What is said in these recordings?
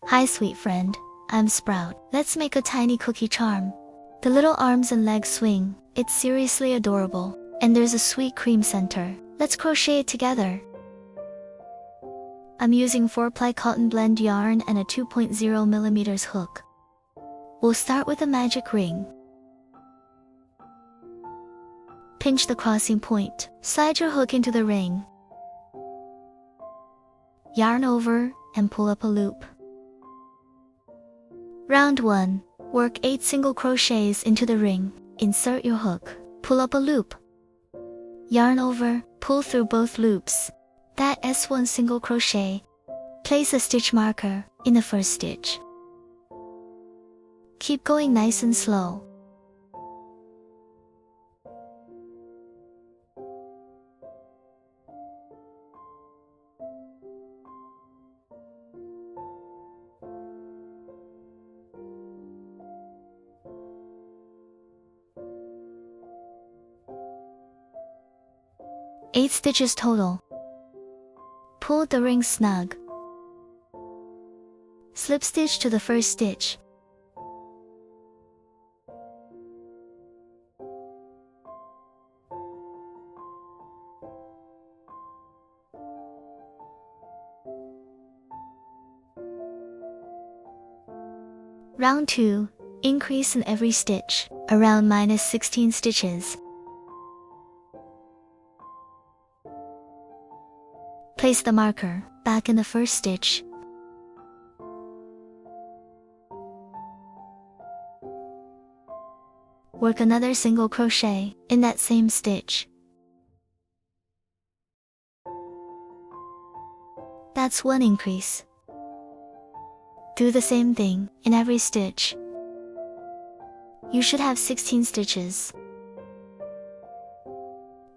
Hi sweet friend, I'm Sprout. Let's make a tiny cookie charm. The little arms and legs swing, it's seriously adorable. And there's a sweet cream center. Let's crochet it together. I'm using 4-ply cotton blend yarn and a 2.0mm hook. We'll start with a magic ring. Pinch the crossing point. Slide your hook into the ring. Yarn over and pull up a loop. Round 1. Work 8 single crochets into the ring. Insert your hook. Pull up a loop. Yarn over, pull through both loops. That's 1 single crochet. Place a stitch marker in the first stitch. Keep going nice and slow. Eight stitches total. Pull the ring snug. Slip stitch to the first stitch. Round 2. Increase in every stitch, around -16 stitches. Place the marker back in the first stitch. Work another single crochet in that same stitch. That's 1 increase. Do the same thing in every stitch. You should have 16 stitches.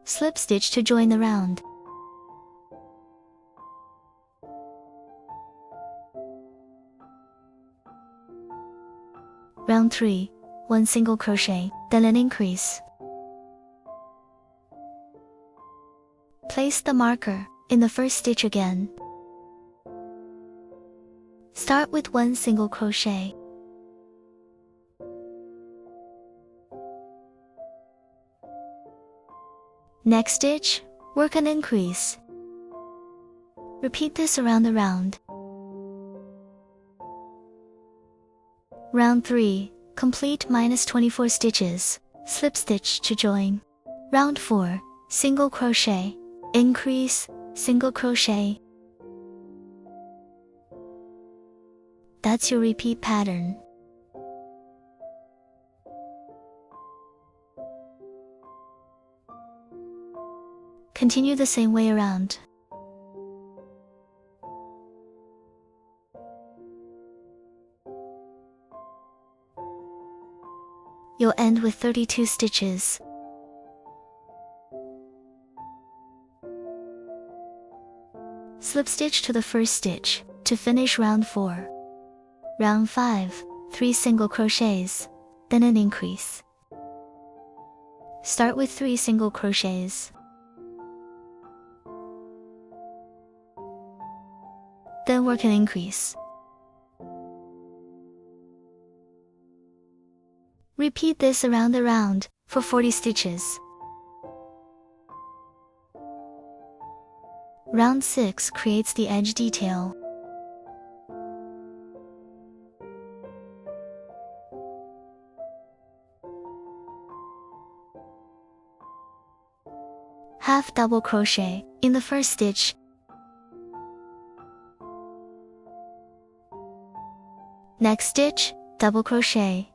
Slip stitch to join the round. Round 3. 1 single crochet, then an increase. Place the marker in the first stitch again. Start with 1 single crochet. Next stitch, work an increase. Repeat this around the round. Round 3. Complete -24 stitches. Slip stitch to join. Round 4. Single crochet. Increase, single crochet. That's your repeat pattern. Continue the same way around. You'll end with 32 stitches. Slip stitch to the first stitch to finish round 4. Round 5, 3 single crochets, then an increase. Start with 3 single crochets. Then work an increase. Repeat this around the round for 40 stitches. Round 6 creates the edge detail. Half double crochet in the first stitch. Next stitch, double crochet.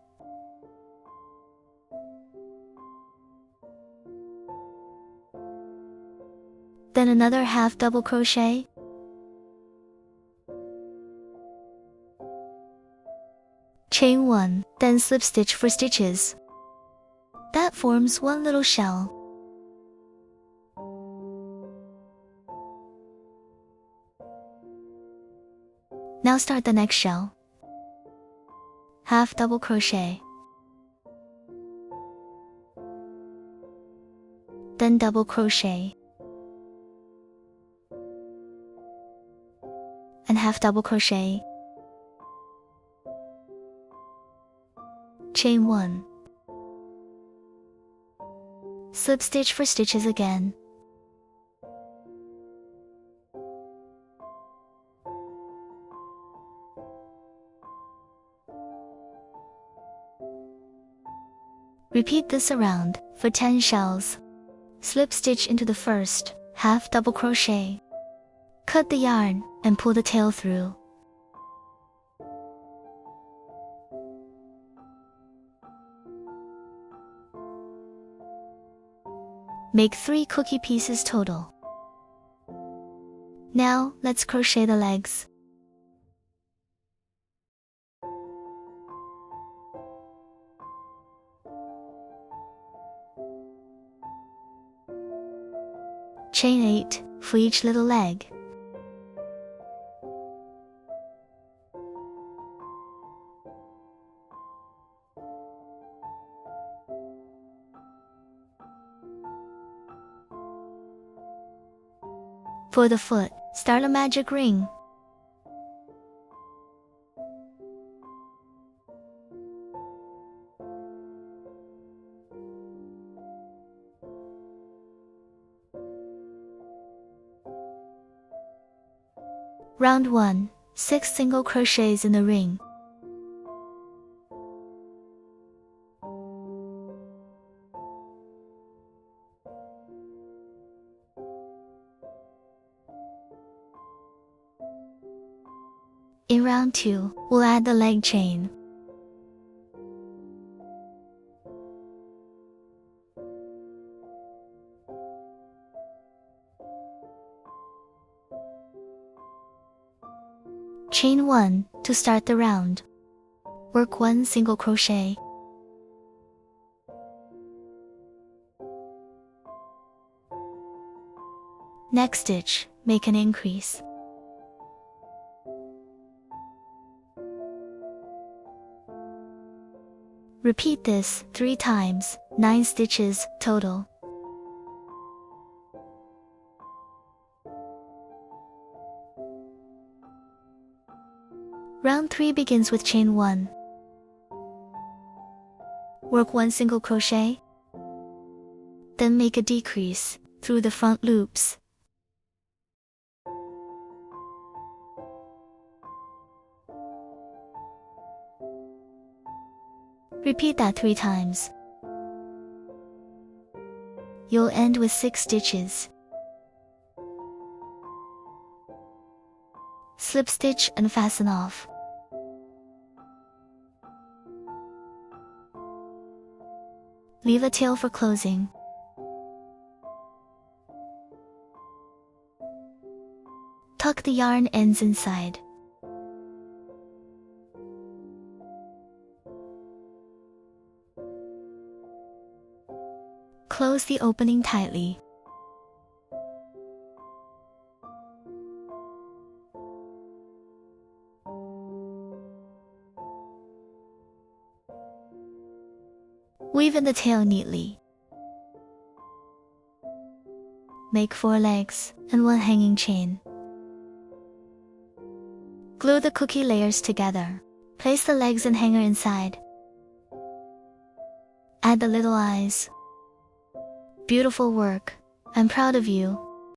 Then another half double crochet. Chain 1, then slip stitch for stitches. That forms one little shell. Now start the next shell. Half double crochet. Then double crochet. And half double crochet. chain 1. Slip stitch for stitches again. Repeat this around for 10 shells. Slip stitch into the first, half double crochet. Cut the yarn and pull the tail through. Make 3 cookie pieces total. Now, let's crochet the legs. Chain 8 for each little leg. For the foot, start a magic ring. Round 1, 6 single crochets in the ring. In round 2, we'll add the leg chain. Chain 1 to start the round. Work 1 single crochet. Next stitch, make an increase. Repeat this 3 times, 9 stitches total. Round 3 begins with chain 1. Work 1 single crochet. Then make a decrease through the front loops. Repeat that 3 times. You'll end with 6 stitches. Slip stitch and fasten off. Leave a tail for closing. Tuck the yarn ends inside. Close the opening tightly. Weave in the tail neatly. Make 4 legs and 1 hanging chain. Glue the cookie layers together. Place the legs and hanger inside. Add the little eyes. Beautiful work. I'm proud of you.